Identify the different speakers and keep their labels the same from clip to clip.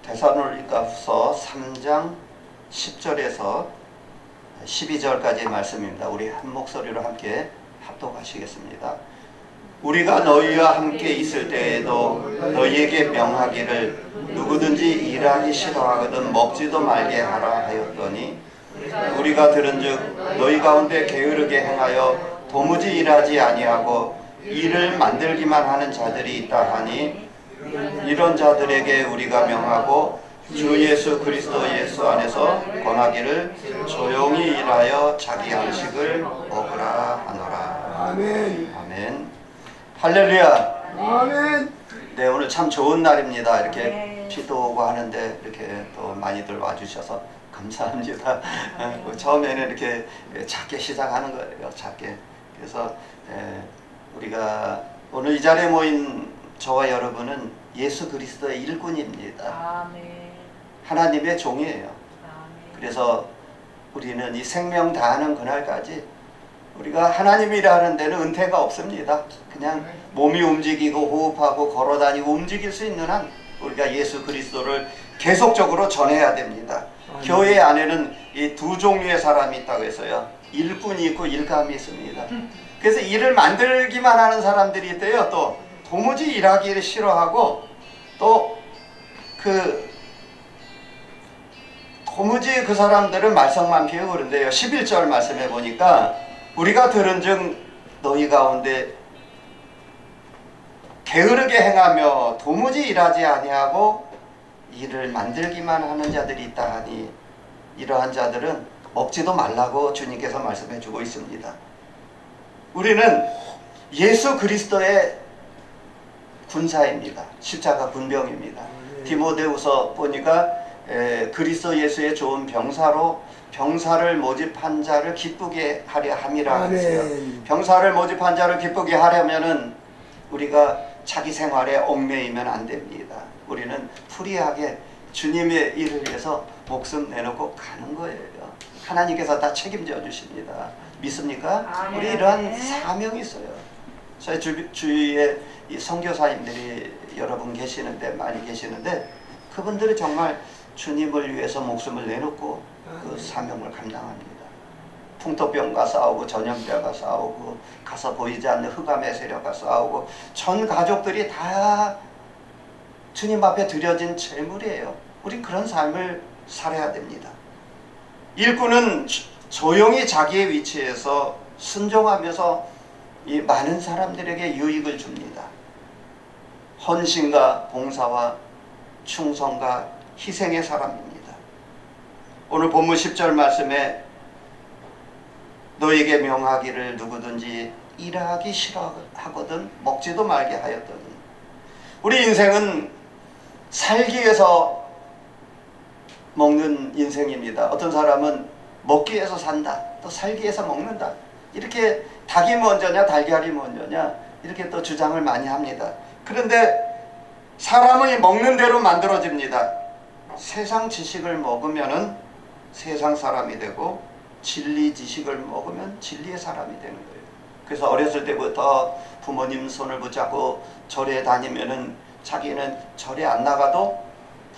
Speaker 1: 데살로니가후서 3장 10절에서 12절까지의 말씀입니다. 우리 한 목소리로 함께 합독하시겠습니다. 우리가 너희와 함께 있을 때에도 너희에게 명하기를 누구든지 일하기 싫어하거든 먹지도 말게 하라 하였더니 우리가 들은즉 너희 가운데 게으르게 행하여 도무지 일하지 아니하고 일을 만들기만 하는 자들이 있다 하니 이런 자들에게 우리가 명하고 주 예수 그리스도 예수 안에서 권하기를 조용히 일하여 자기 양식을 먹으라 하노라.
Speaker 2: 아멘.
Speaker 1: 아멘. 할렐루야.
Speaker 2: 아멘.
Speaker 1: 네, 오늘 참 좋은 날입니다. 이렇게 비도 오고 하는데 이렇게 또 많이들 와주셔서 감사합니다. 처음에는 이렇게 작게 시작하는 거예요. 작게. 그래서 우리가 오늘 이 자리에 모인 저와 여러분은 예수 그리스도의 일꾼입니다.
Speaker 3: 아멘.
Speaker 1: 하나님의 종이에요.
Speaker 3: 아멘.
Speaker 1: 그래서 우리는 이 생명 다하는 그날까지 우리가 하나님이라 하는 데는 은퇴가 없습니다. 그냥 몸이 움직이고 호흡하고 걸어다니고 움직일 수 있는 한 우리가 예수 그리스도를 계속적으로 전해야 됩니다. 교회 안에는 이 두 종류의 사람이 있다고 해서요. 일꾼이 있고 일감이 있습니다. 그래서 일을 만들기만 하는 사람들이 있대요. 또 도무지 일하기를 싫어하고 또 도무지 그 사람들은 말썽만 피우고 그런데요. 11절 말씀해 보니까 우리가 들은즉 너희 가운데 게으르게 행하며 도무지 일하지 아니하고 일을 만들기만 하는 자들이 있다 하니 이러한 자들은 먹지도 말라고 주님께서 말씀해 주고 있습니다. 우리는 예수 그리스도의 군사입니다. 십자가 군병입니다. 디모데후서 보니까 그리스도 예수의 좋은 병사로 병사를 모집한 자를 기쁘게 하려 함이라 했어요. 병사를 모집한 자를 기쁘게 하려면은 우리가 자기 생활에 얽매이면 안 됩니다. 우리는 프리하게 주님의 일을 위해서 목숨 내놓고 가는 거예요. 하나님께서 다 책임져 주십니다. 믿습니까?
Speaker 3: 아멘.
Speaker 1: 우리 이러한 사명이 있어요. 저희 주위에 이 선교사님들이 여러분 계시는데 많이 계시는데 그분들이 정말 주님을 위해서 목숨을 내놓고 그 사명을 감당합니다. 풍토병과 싸우고 전염병과 싸우고 가서 보이지 않는 흑암의 세력과 싸우고 전 가족들이 다 주님 앞에 드려진 재물이에요. 우린 그런 삶을 살아야 됩니다. 일꾼은 조용히 자기의 위치에서 순종하면서 이 많은 사람들에게 유익을 줍니다. 헌신과 봉사와 충성과 희생의 사람입니다. 오늘 본문 10절 말씀에 너에게 명하기를 누구든지 일하기 싫어하거든 먹지도 말게 하였더니 우리 인생은 살기 위해서 먹는 인생입니다. 어떤 사람은 먹기 위해서 산다. 또 살기 위해서 먹는다. 이렇게 닭이 먼저냐 달걀이 먼저냐 이렇게 또 주장을 많이 합니다. 그런데 사람은 먹는 대로 만들어집니다. 세상 지식을 먹으면은 세상 사람이 되고 진리 지식을 먹으면 진리의 사람이 되는 거예요. 그래서 어렸을 때부터 부모님 손을 붙잡고 절에 다니면은 자기는 절에 안 나가도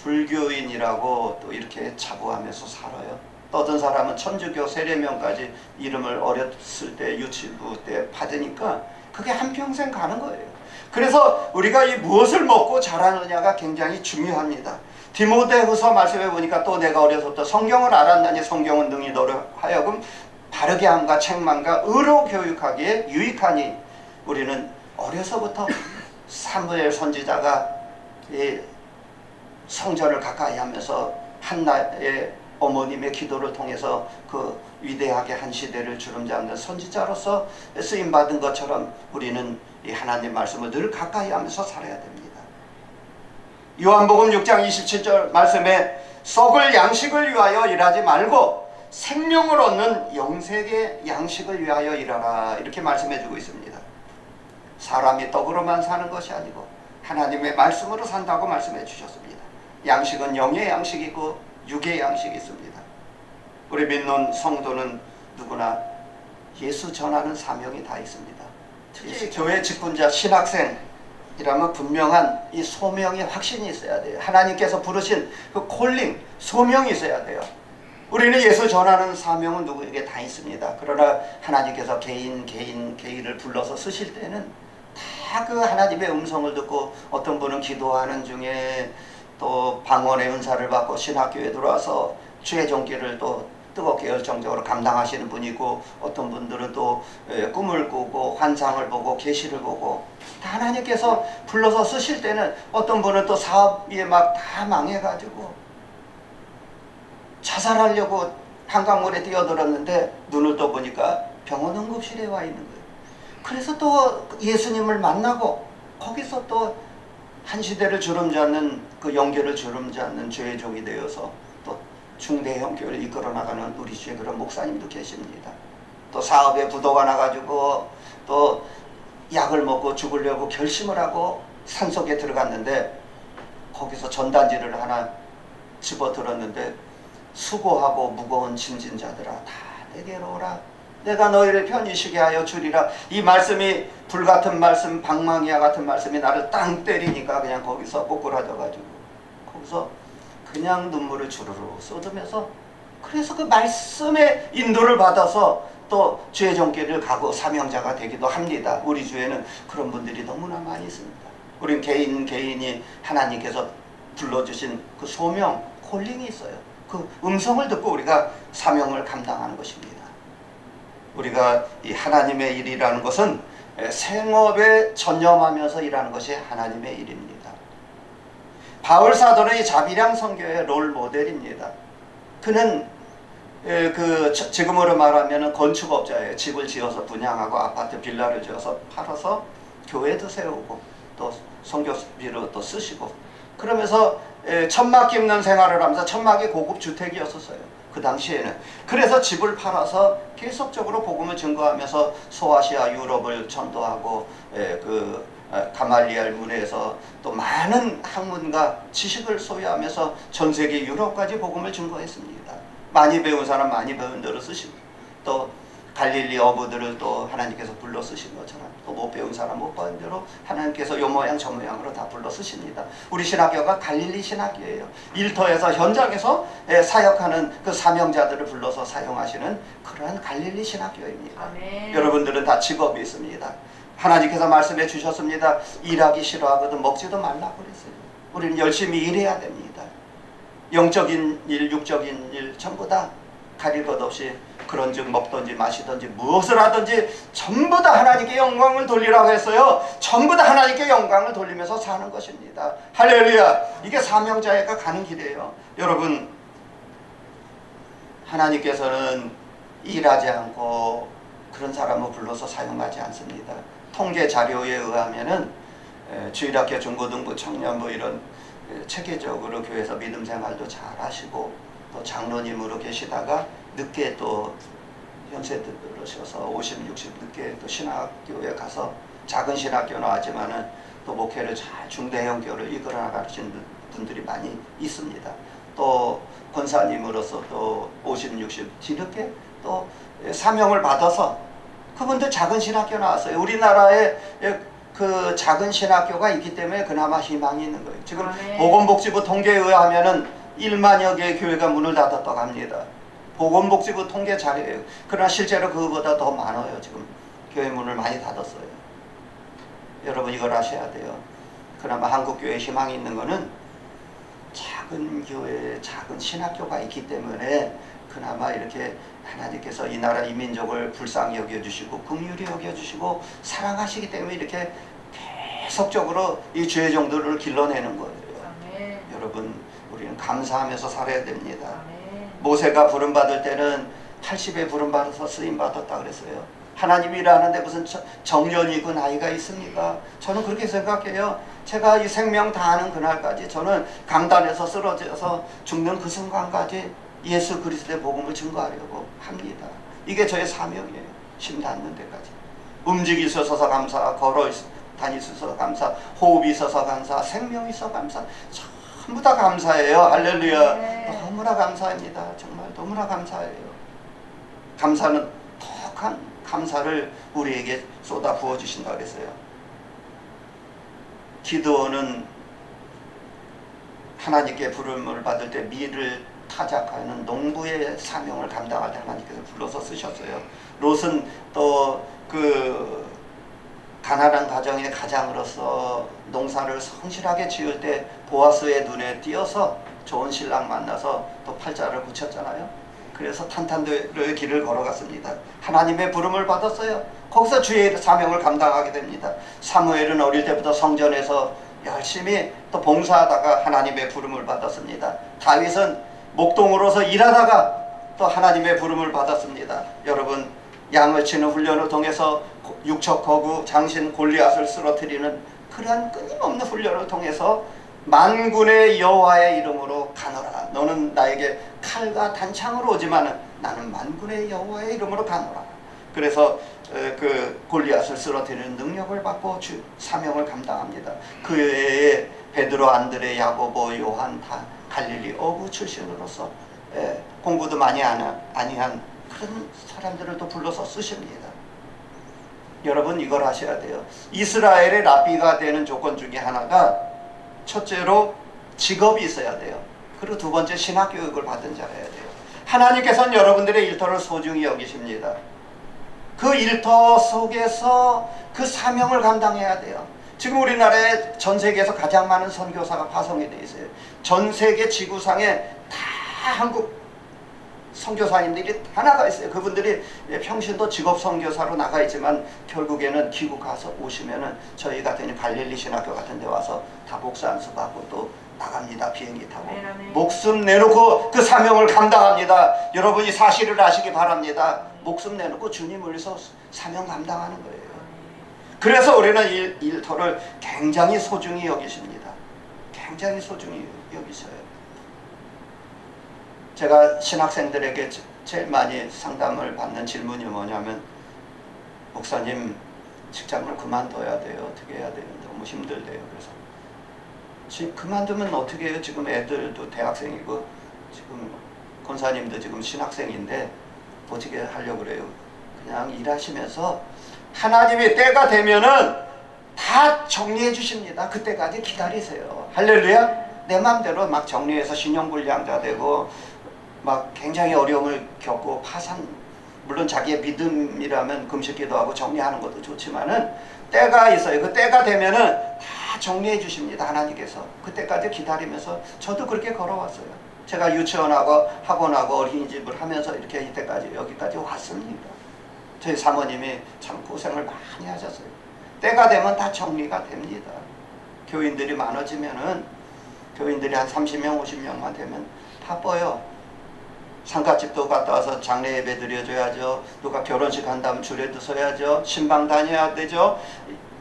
Speaker 1: 불교인이라고 또 이렇게 자부하면서 살아요. 또 어떤 사람은 천주교 세례명까지 이름을 어렸을 때 유치부 때 받으니까 그게 한평생 가는 거예요. 그래서 우리가 이 무엇을 먹고 자라느냐가 굉장히 중요합니다. 디모데후서 말씀해 보니까 또 내가 어려서부터 성경을 알았나니 성경은 능히 너를 하여금 바르게 함과 책망과 의로 교육하기에 유익하니 우리는 어려서부터 사무엘 선지자가 이 성전을 가까이 하면서 한나의 어머님의 기도를 통해서 그 위대하게 한 시대를 주름잡는 선지자로서 쓰임받은 것처럼 우리는 이 하나님 말씀을 늘 가까이 하면서 살아야 됩니다. 요한복음 6장 27절 말씀에 썩을 양식을 위하여 일하지 말고 생명을 얻는 영생의 양식을 위하여 일하라 이렇게 말씀해 주고 있습니다. 사람이 떡으로만 사는 것이 아니고 하나님의 말씀으로 산다고 말씀해 주셨습니다. 양식은 영의 양식이고 육의 양식이 있습니다. 우리 믿는 성도는 누구나 예수 전하는 사명이 다 있습니다. 특히 교회 직분자 신학생 이라면 분명한 이 소명의 확신이 있어야 돼요. 하나님께서 부르신 그 콜링, 소명이 있어야 돼요. 우리는 예수 전하는 사명은 누구에게 다 있습니다. 그러나 하나님께서 개인을 불러서 쓰실 때는 다 그 하나님의 음성을 듣고, 어떤 분은 기도하는 중에 또 방언의 은사를 받고 신학교에 들어와서 주의 종기를 또 뜨겁게 열정적으로 감당하시는 분이고, 어떤 분들은 또 꿈을 꾸고 환상을 보고 계시를 보고, 다 하나님께서 불러서 쓰실 때는, 어떤 분은 또 사업이 막 다 망해가지고 자살하려고 한강물에 뛰어들었는데 눈을 떠보니까 병원 응급실에 와 있는 거예요. 그래서 또 예수님을 만나고 거기서 또 한 시대를 주름잡는, 그 영계를 주름잡는 죄의 종이 되어서 또 중대형 교회를 이끌어 나가는 우리 주의 그런 목사님도 계십니다. 또 사업에 부도가 나가지고 또 약을 먹고 죽으려고 결심을 하고 산속에 들어갔는데, 거기서 전단지를 하나 집어들었는데, 수고하고 무거운 짐진 자들아 다 내게로 오라, 내가 너희를 편히 쉬게 하여 주리라. 이 말씀이, 불같은 말씀, 방망이와 같은 말씀이 나를 땅 때리니까 그냥 거기서 꼬꾸라져가지고 거기서 그냥 눈물을 주르르 쏟으면서, 그래서 그 말씀의 인도를 받아서 또 주의 종길을 가고 사명자가 되기도 합니다. 우리 주에는 그런 분들이 너무나 많이 있습니다. 우린 개인이 하나님께서 불러주신 그 소명, 콜링이 있어요. 그 음성을 듣고 우리가 사명을 감당하는 것입니다. 우리가 이 하나님의 일이라는 것은 생업에 전념하면서 일하는 것이 하나님의 일입니다. 바울 사도는 이 자비량 선교의 롤 모델입니다. 그는 지금으로 말하면 건축업자예요. 집을 지어서 분양하고 아파트 빌라를 지어서 팔아서 교회도 세우고 또 선교비로 또 쓰시고, 그러면서 천막 깁는 생활을 하면서, 천막이 고급 주택이었었어요. 그 당시에는. 그래서 집을 팔아서 계속적으로 복음을 증거하면서 소아시아 유럽을 전도하고, 가말리알 문에서 또 많은 학문과 지식을 소유하면서 전 세계 유럽까지 복음을 증거했습니다. 많이 배운 사람 많이 배운 대로 쓰시고, 또 갈릴리 어부들을 또 하나님께서 불러 쓰신 것처럼, 또 못 배운 사람 못 배운 대로 하나님께서 요 모양 저 모양으로 다 불러 쓰십니다. 우리 신학교가 갈릴리 신학교예요. 일터에서 현장에서 사역하는 그 사명자들을 불러서 사용하시는 그러한 갈릴리 신학교입니다. 아멘. 여러분들은 다 직업이 있습니다. 하나님께서 말씀해 주셨습니다. 일하기 싫어하거든 먹지도 말라고 그랬어요. 우리는 열심히 일해야 됩니다. 영적인 일, 육적인 일 전부 다 가릴 것 없이, 그런즉 먹든지 마시든지 무엇을 하든지 전부 다 하나님께 영광을 돌리라고 했어요. 전부 다 하나님께 영광을 돌리면서 사는 것입니다. 할렐루야. 이게 사명자가 가는 길이에요. 여러분, 하나님께서는 일하지 않고 그런 사람을 불러서 사용하지 않습니다. 통계 자료에 의하면은 주일학교, 중고등부, 청년부 이런 체계적으로 교회에서 믿음 생활도 잘 하시고, 또 장로님으로 계시다가 늦게 또 연세 들으셔서 50, 60 늦게 또 신학교에 가서, 작은 신학교는 하지만은 또 목회를 잘 중대형 교를 이끌어 나가시는 분들이 많이 있습니다. 또 권사님으로서 또 50, 60 뒤늦게 또 사명을 받아서 그분들 작은 신학교 나왔어요. 우리나라에 그 작은 신학교가 있기 때문에 그나마 희망이 있는 거예요. 지금 보건복지부 통계에 의하면은 1만여 개의 교회가 문을 닫았다고 합니다. 보건복지부 통계 자료예요. 그러나 실제로 그거보다 더 많아요. 지금 교회 문을 많이 닫았어요. 여러분 이걸 아셔야 돼요. 그나마 한국교회에 희망이 있는 거는 작은 교회, 작은 신학교가 있기 때문에 그나마 이렇게 하나님께서 이 나라 이 민족을 불쌍히 여겨주시고 긍휼히 여겨주시고 사랑하시기 때문에 이렇게 계속적으로 이 죄의 종들을 길러내는 거예요. 아멘. 여러분 우리는 감사하면서 살아야 됩니다. 아멘. 모세가 부름받을 때는 80에 부름받아서 쓰임받았다 그랬어요. 하나님이 일하는데 무슨 정년이 그 나이가 있습니까? 저는 그렇게 생각해요. 제가 이 생명 다하는 그날까지 저는 강단에서 쓰러져서 죽는 그 순간까지 예수 그리스도의 복음을 증거하려고 합니다. 이게 저의 사명이에요. 심 닿는 데까지. 움직일 수 있어서 감사, 걸어 다닐 수 있어서 감사, 호흡이 있어서 감사, 생명이 있어서 감사, 전부 다 감사해요. 할렐루야. 네. 너무나 감사합니다. 정말 너무나 감사해요. 감사는 톡한 감사를 우리에게 쏟아 부어주신다 그랬어요. 기드온은 하나님께 부름을 받을 때 밀을 타작하는 농부의 사명을 감당할 때 하나님께서 불러서 쓰셨어요. 롯은 또 그 가난한 가정의 가장으로서 농사를 성실하게 지을 때 보아스의 눈에 띄어서 좋은 신랑 만나서 또 팔자를 붙였잖아요. 그래서 탄탄도의 길을 걸어갔습니다. 하나님의 부름을 받았어요. 거기서 주의 사명을 감당하게 됩니다. 사무엘은 어릴 때부터 성전에서 열심히 또 봉사하다가 하나님의 부름을 받았습니다. 다윗은 목동으로서 일하다가 또 하나님의 부름을 받았습니다. 여러분, 양을 치는 훈련을 통해서 육척 거구 장신 골리앗을 쓰러뜨리는 그러한 끊임없는 훈련을 통해서 만군의 여호와의 이름으로 가노라. 너는 나에게 칼과 단창으로 오지만 나는 만군의 여호와의 이름으로 가노라. 그래서 그 골리앗을 쓰러뜨리는 능력을 받고 사명을 감당합니다. 그 외에 베드로, 안드레, 야고보, 요한 다 갈릴리 어부 출신으로서 공부도 많이 아니한 그런 사람들을 또 불러서 쓰십니다. 여러분, 이걸 하셔야 돼요. 이스라엘의 랍비가 되는 조건 중에 하나가 첫째로 직업이 있어야 돼요. 그리고 두 번째, 신학교육을 받은 자여야 돼요. 하나님께서는 여러분들의 일터를 소중히 여기십니다. 그 일터 속에서 그 사명을 감당해야 돼요. 지금 우리나라에 전 세계에서 가장 많은 선교사가 파송이 되어 있어요. 전 세계 지구상에 다 한국 선교사님들이 다 나가 있어요. 그분들이 평신도 직업 선교사로 나가 있지만 결국에는 귀국 가서 오시면은 저희 같은 갈릴리 신학교 같은 데 와서 다 목사 안수 받고 또 나갑니다. 비행기 타고 목숨 내놓고 그 사명을 감당합니다. 여러분이 사실을 아시기 바랍니다. 목숨 내놓고 주님을 위해서 사명 감당하는 거예요. 그래서 우리는 일터를 굉장히 소중히 여기십니다. 굉장히 소중히 여기셔요. 제가 신학생들에게 제일 많이 상담을 받는 질문이 뭐냐면, 목사님, 직장을 그만둬야 돼요. 어떻게 해야 돼요? 너무 힘들대요. 그래서 그만두면 어떻게 해요? 지금 애들도 대학생이고 지금 권사님도 지금 신학생인데 어떻게 하려고 그래요? 그냥 일하시면서 하나님의 때가 되면은 다 정리해 주십니다. 그때까지 기다리세요. 할렐루야. 내 맘대로 막 정리해서 신용불량자 되고 막 굉장히 어려움을 겪고 파산, 물론 자기의 믿음이라면 금식기도 하고 정리하는 것도 좋지만은 때가 있어요. 그 때가 되면은 다 정리해 주십니다. 하나님께서. 그때까지 기다리면서 저도 그렇게 걸어왔어요. 제가 유치원하고 학원하고 어린이집을 하면서 이렇게 이때까지 여기까지 왔습니다. 저희 사모님이 참 고생을 많이 하셨어요. 때가 되면 다 정리가 됩니다. 교인들이 많아지면은, 교인들이 한 30명 50명만 되면 바빠요. 상가집도 갔다 와서 장례 예배 드려줘야죠. 누가 결혼식 한다면 줄에도 서야죠. 신방 다녀야 되죠.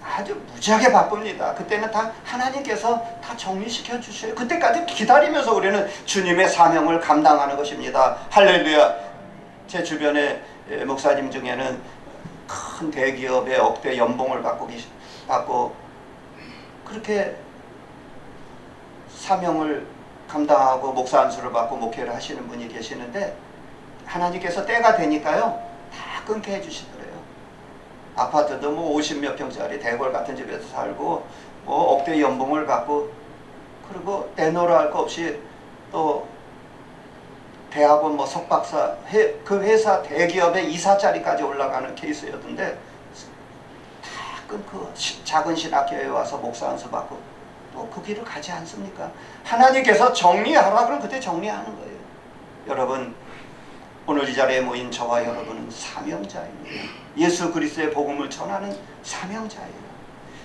Speaker 1: 아주 무지하게 바쁩니다. 그때는 다 하나님께서 다 정리시켜 주셔요. 그때까지 기다리면서 우리는 주님의 사명을 감당하는 것입니다. 할렐루야. 제 주변에 목사님 중에는 큰 대기업의 억대 연봉을 받고 그렇게 사명을 감당하고 목사 안수를 받고 목회를 하시는 분이 계시는데, 하나님께서 때가 되니까요 다 끊게 해주시더래요. 아파트도 뭐 50몇 평짜리 대궐 같은 집에서 살고 뭐 억대 연봉을 받고, 그리고 내놓으라 할 거 없이 또 대학원 뭐 석박사, 그 회사 대기업의 이사 자리까지 올라가는 케이스였는데 다 끊고 작은 신학교에 와서 목사 안수 받고 또 그 길을 가지 않습니까? 하나님께서 정리하라 그러면 그때 정리하는 거예요. 여러분, 오늘 이 자리에 모인 저와 여러분은 사명자입니다. 예수 그리스도의 복음을 전하는 사명자예요.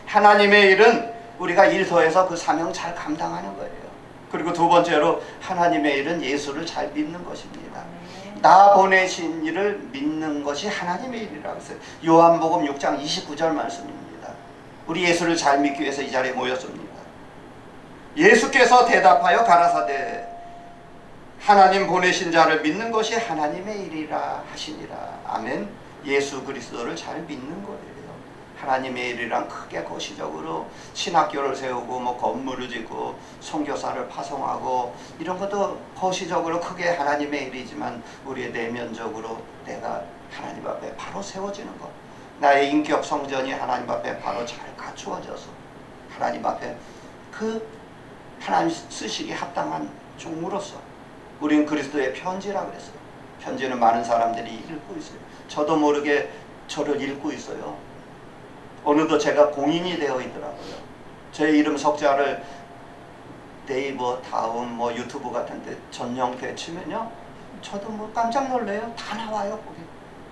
Speaker 1: 하나님의 일은 우리가 일터에서 그 사명 잘 감당하는 거예요. 그리고 두 번째로 하나님의 일은 예수를 잘 믿는 것입니다. 나 보내신 이를 믿는 것이 하나님의 일이라고 했어요. 요한복음 6장 29절 말씀입니다. 우리 예수를 잘 믿기 위해서 이 자리에 모였습니다. 예수께서 대답하여 가라사대 하나님 보내신 자를 믿는 것이 하나님의 일이라 하시니라. 아멘. 예수 그리스도를 잘 믿는 거예요. 하나님의 일이란 크게 거시적으로 신학교를 세우고 뭐 건물을 짓고 선교사를 파송하고 이런 것도 거시적으로 크게 하나님의 일이지만, 우리의 내면적으로 내가 하나님 앞에 바로 세워지는 것, 나의 인격 성전이 하나님 앞에 바로 잘 갖추어져서 하나님 앞에 그 하나님 쓰시기 합당한 종으로서 우리는 그리스도의 편지라 그랬어요. 편지는 많은 사람들이 읽고 있어요. 저도 모르게 저를 읽고 있어요. 어느덧 제가 공인이 되어 있더라고요. 제 이름 석자를 네이버, 다음, 뭐 유튜브 같은데 전용돼 치면요, 저도 뭐 깜짝 놀래요. 다 나와요 거기.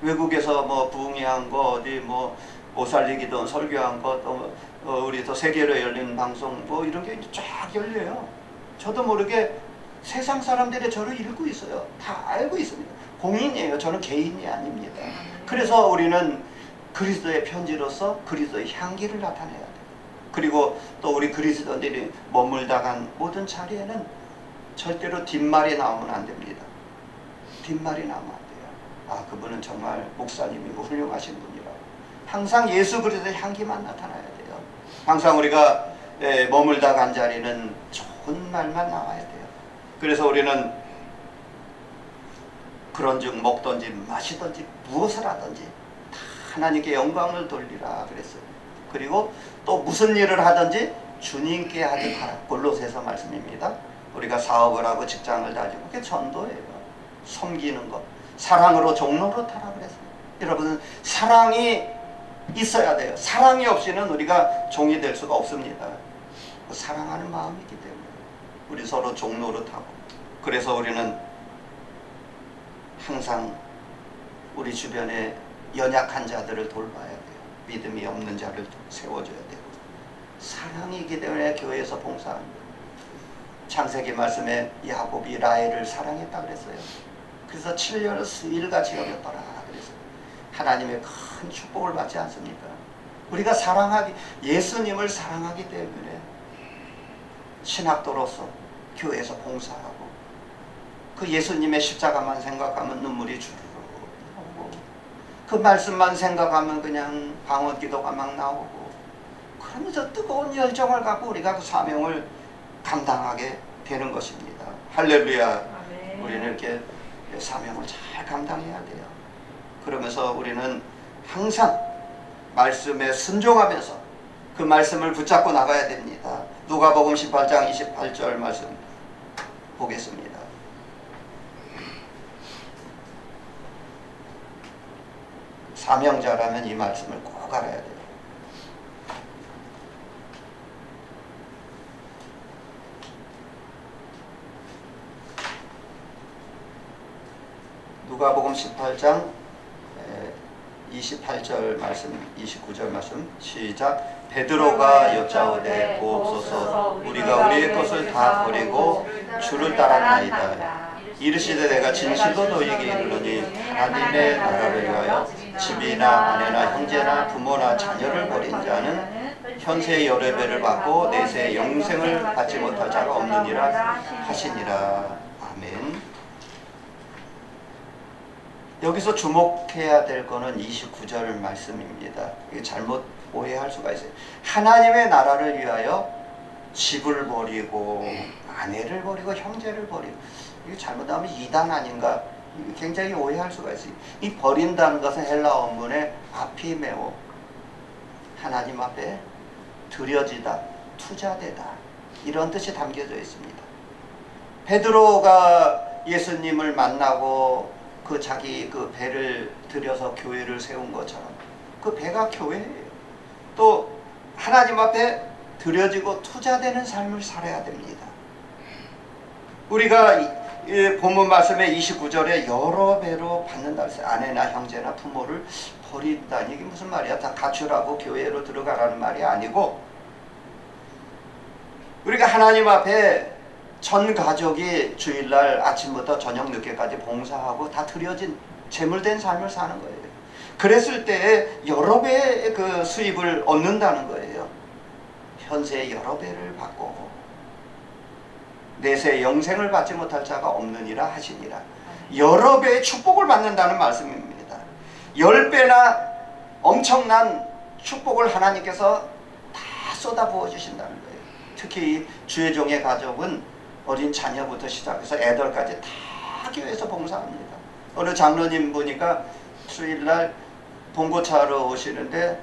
Speaker 1: 외국에서 뭐 부흥회한 거, 어디 뭐 오살리기도 설교한 거, 또 우리 또 세계로 열린 방송 뭐 이런 게 쫙 열려요. 저도 모르게 세상 사람들이 저를 읽고 있어요. 다 알고 있습니다. 공인이에요. 저는 개인이 아닙니다. 그래서 우리는 그리스도의 편지로서 그리스도의 향기를 나타내야 돼요. 그리고 또 우리 그리스도인들이 머물다 간 모든 자리에는 절대로 뒷말이 나오면 안 됩니다. 뒷말이 나오면 안 돼요. 아, 그분은 정말 목사님이고 훌륭하신 분이라고. 항상 예수 그리스도의 향기만 나타나야 돼요. 항상 우리가 머물다 간 자리는 좋은 말만 나와야 돼요. 그래서 우리는 그런즉 먹든지 마시든지 무엇을 하든지 다 하나님께 영광을 돌리라 그랬어요. 그리고 또 무슨 일을 하든지 주님께 하듯 하라. 골로새서 말씀입니다. 우리가 사업을 하고 직장을 다니고 그게 전도예요. 섬기는 것, 사랑으로 종로로 타라 그랬어요. 여러분, 사랑이 있어야 돼요. 사랑이 없이는 우리가 종이 될 수가 없습니다. 그 사랑하는 마음이 있기 때문에 우리 서로 종로로 타고, 그래서 우리는 항상 우리 주변에 연약한 자들을 돌봐야 돼요. 믿음이 없는 자를 세워줘야 되고, 사랑이기 때문에 교회에서 봉사하는 거예요. 창세기 말씀에 야곱이 라헬을 사랑했다 그랬어요. 그래서 7년을 수일같이 여겼더라 그랬어요. 하나님의 큰 축복을 받지 않습니까? 우리가 예수님을 사랑하기 때문에 신학도로서 교회에서 봉사하고, 그 예수님의 십자가만 생각하면 눈물이 주르륵 나오고, 그 말씀만 생각하면 그냥 방언기도가 막 나오고, 그러면서 뜨거운 열정을 갖고 우리가 그 사명을 감당하게 되는 것입니다. 할렐루야. 아멘. 우리는 이렇게 사명을 잘 감당해야 돼요. 그러면서 우리는 항상 말씀에 순종하면서 그 말씀을 붙잡고 나가야 됩니다. 누가복음 18장 28절 말씀 보겠습니다. 사명자라면 이 말씀을 꼭 알아야 돼요. 누가복음 18장 28절 말씀, 29절 말씀 시작. 베드로가 여짜오되 보옵소서, 우리가 우리의 것을 다 버리고 주를 따랐나이다. 이르시되 내가 진실로 너희에게 이르노니 하나님의 나라를 위하여 집이나 아내나 형제나 부모나 자녀를 버린 자는 현세의 여러 배를 받고 내세의 영생을 받지 못할 자가 없느니라 하시니라. 아멘. 여기서 주목해야 될 거는 29절 말씀입니다. 이게 잘못 오해할 수가 있어요. 하나님의 나라를 위하여 집을 버리고 아내를 버리고 형제를 버리고, 이게 잘못하면 이단 아닌가, 굉장히 오해할 수가 있어요. 이 버린다는 것은 헬라 원문의 아피메오, 하나님 앞에 드려지다, 투자되다, 이런 뜻이 담겨져 있습니다. 베드로가 예수님을 만나고 자기 배를 들여서 교회를 세운 것처럼 그 배가 교회예요. 또 하나님 앞에 드려지고 투자되는 삶을 살아야 됩니다. 우리가 본문 말씀에 29절에 여러 배로 받는다 그랬어요. 아내나 형제나 부모를 버린다니, 이게 무슨 말이야? 다 가출하고 교회로 들어가라는 말이 아니고, 우리가 하나님 앞에 전 가족이 주일날 아침부터 저녁 늦게까지 봉사하고 다 드려진 재물된 삶을 사는 거예요. 그랬을 때 여러 배의 그 수입을 얻는다는 거예요. 현세의 여러 배를 받고 내세의 영생을 받지 못할 자가 없느니라 하시니라. 여러 배의 축복을 받는다는 말씀입니다. 10배나 엄청난 축복을 하나님께서 다 쏟아 부어 주신다는 거예요. 특히 주의 종의 가족은 어린 자녀부터 시작해서 애들까지 다 교회에서 봉사합니다. 어느 장로님 보니까 주일날 봉고차로 오시는데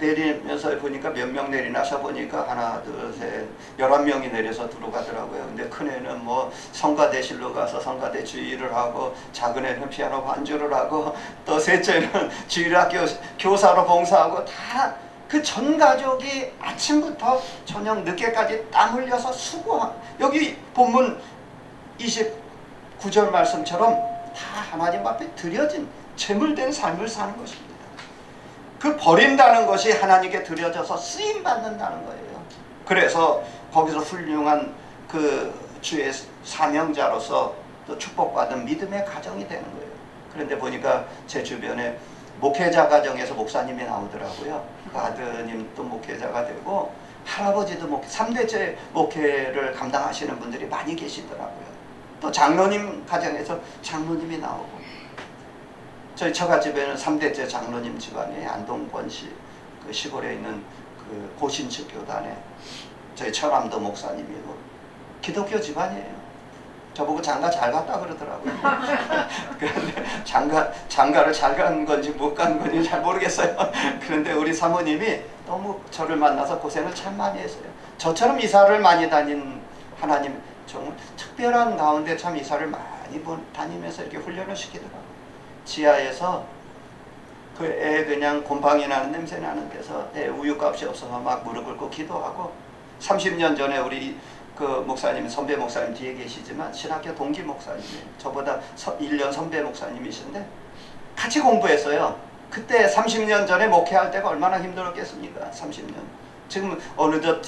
Speaker 1: 내리면서 보니까 몇 명 내리나서 보니까 하나, 둘, 셋, 11명이 내려서 들어가더라고요. 근데 큰애는 뭐 성가대실로 가서 성가대 주의를 하고, 작은 애는 피아노 반주를 하고, 또 셋째는 주일학교 교사로 봉사하고, 다 그 전 가족이 아침부터 저녁 늦게까지 땀 흘려서 수고한, 여기 본문 29절 말씀처럼 다 하나님 앞에 드려진 제물된 삶을 사는 것입니다. 그 버린다는 것이 하나님께 드려져서 쓰임 받는다는 거예요. 그래서 거기서 훌륭한 그 주의 사명자로서 또 축복받은 믿음의 가정이 되는 거예요. 그런데 보니까 제 주변에 목회자 가정에서 목사님이 나오더라고요. 그 아드님 또 목회자가 되고, 할아버지도 3대째 목회를 감당하시는 분들이 많이 계시더라고요. 또 장로님 가정에서 장로님이 나오고, 저희 처갓집에는 3대째 장로님 집안이 안동권시 그 시골에 있는 그 고신측 교단에 저희 처남도 목사님이고 기독교 집안이에요. 저보고 장가 잘 갔다 그러더라고요. 그런데 장가를 잘 간 건지 못 간 건지 잘 모르겠어요. 그런데 우리 사모님이 너무 저를 만나서 고생을 참 많이 했어요. 저처럼 이사를 많이 다닌 하나님 좀 특별한 가운데 참 이사를 많이 다니면서 이렇게 훈련을 시키더라고요. 지하에서 그 애 그냥 곰팡이 나는 냄새 나는 데서 애 우유값이 없어서 막 무릎 꿇고 기도하고, 30년 전에 우리 그 목사님, 선배 목사님 뒤에 계시지만 신학교 동기 목사님이에요. 저보다 1년 선배 목사님이신데 같이 공부했어요. 그때 30년 전에 목회할 때가 얼마나 힘들었겠습니까? 30년. 지금 어느덧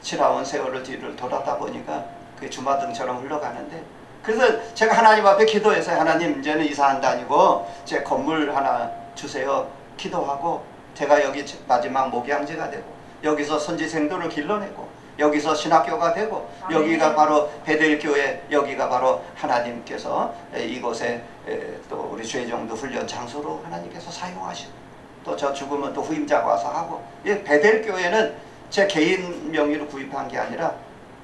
Speaker 1: 지나온 세월을 뒤를 돌아다 보니까 그게 주마등처럼 흘러가는데, 그래서 제가 하나님 앞에 기도해서, 하나님 이제는 이사 안 다니고 제 건물 하나 주세요 기도하고, 제가 여기 마지막 목양지가 되고 여기서 선지생도를 길러내고 여기서 신학교가 되고, 여기가 바로 베델교회, 여기가 바로 하나님께서 이곳에 또 우리 죄정도 훈련 장소로 하나님께서 사용하시고, 또 저 죽으면 또 후임자가 와서 하고, 베델교회는 제 개인 명의로 구입한 게 아니라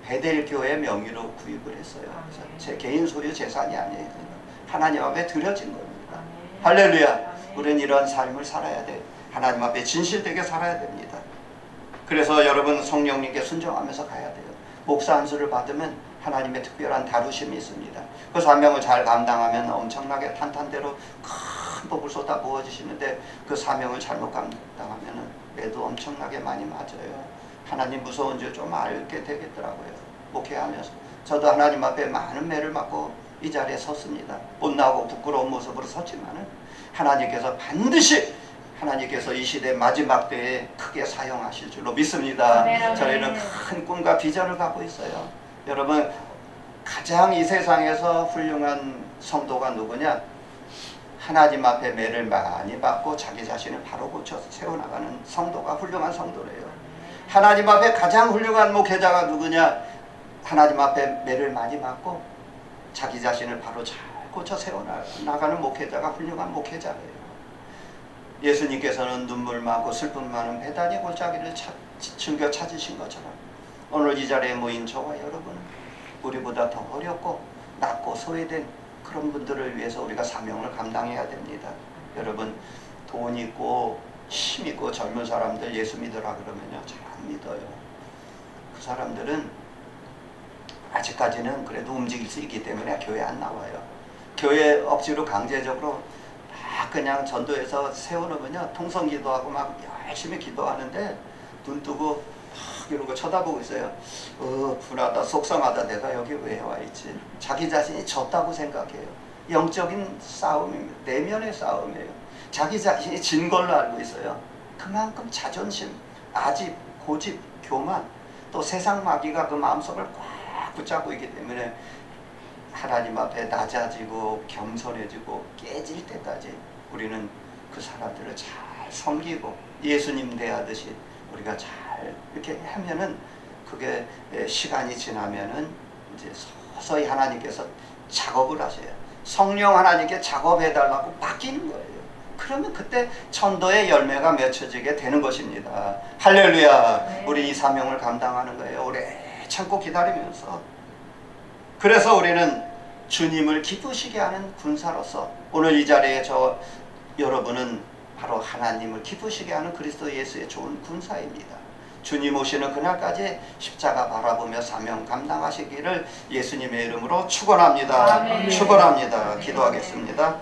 Speaker 1: 베델교회 명의로 구입을 했어요. 그래서 제 개인 소유 재산이 아니에요. 하나님 앞에 드려진 겁니다. 할렐루야. 우리는 이런 삶을 살아야 돼. 하나님 앞에 진실되게 살아야 됩니다. 그래서 여러분 성령님께 순종하면서 가야 돼요. 목사 안수를 받으면 하나님의 특별한 다루심이 있습니다. 그 사명을 잘 감당하면 엄청나게 탄탄대로 큰 복을 쏟아 부어주시는데, 그 사명을 잘못 감당하면 매도 엄청나게 많이 맞아요. 하나님 무서운 줄 좀 알게 되겠더라고요. 목회하면서 저도 하나님 앞에 많은 매를 맞고 이 자리에 섰습니다. 못나고 부끄러운 모습으로 섰지만은 하나님께서 반드시, 하나님께서 이 시대 마지막 때에 크게 사용하실 줄로 믿습니다. 저희는 큰 꿈과 비전을 갖고 있어요. 여러분, 가장 이 세상에서 훌륭한 성도가 누구냐? 하나님 앞에 매를 많이 받고 자기 자신을 바로 고쳐 세워나가는 성도가 훌륭한 성도래요. 하나님 앞에 가장 훌륭한 목회자가 누구냐? 하나님 앞에 매를 많이 받고 자기 자신을 바로 잘 고쳐 세워나가는 목회자가 훌륭한 목회자예요. 예수님께서는 눈물 많고 슬픔 많은 베다니 골짜기를 즐겨 찾으신 것처럼, 오늘 이 자리에 모인 저와 여러분은 우리보다 더 어렵고 낮고 소외된 그런 분들을 위해서 우리가 사명을 감당해야 됩니다. 여러분, 돈 있고 힘 있고 젊은 사람들 예수 믿으라 그러면요, 잘 안 믿어요. 그 사람들은 아직까지는 그래도 움직일 수 있기 때문에 교회 안 나와요. 교회 억지로 강제적으로 막 그냥 전도해서 세워놓으면요, 통성기도하고 막 열심히 기도하는데 눈 뜨고 막 이러고 쳐다보고 있어요. 분하다, 속상하다, 내가 여기 왜 와 있지? 자기 자신이 졌다고 생각해요. 영적인 싸움입니다. 내면의 싸움이에요. 자기 자신이 진 걸로 알고 있어요. 그만큼 자존심, 아집, 고집, 교만, 또 세상 마귀가 그 마음속을 꽉 붙잡고 있기 때문에 하나님 앞에 낮아지고 겸손해지고 깨질 때까지 우리는 그 사람들을 잘 섬기고 예수님 대하듯이 우리가 잘 이렇게 하면은, 그게 시간이 지나면은 이제 서서히 하나님께서 작업을 하셔요. 성령 하나님께 작업해달라고 바뀌는 거예요. 그러면 그때 천도의 열매가 맺혀지게 되는 것입니다. 할렐루야. 네. 우리 이 사명을 감당하는 거예요. 오래 참고 기다리면서. 그래서 우리는 주님을 기쁘시게 하는 군사로서 오늘 이 자리에 여러분은 바로 하나님을 기쁘시게 하는 그리스도 예수의 좋은 군사입니다. 주님 오시는 그날까지 십자가 바라보며 사명 감당하시기를 예수님의 이름으로 축원합니다.
Speaker 2: 아멘.
Speaker 1: 축원합니다. 기도하겠습니다.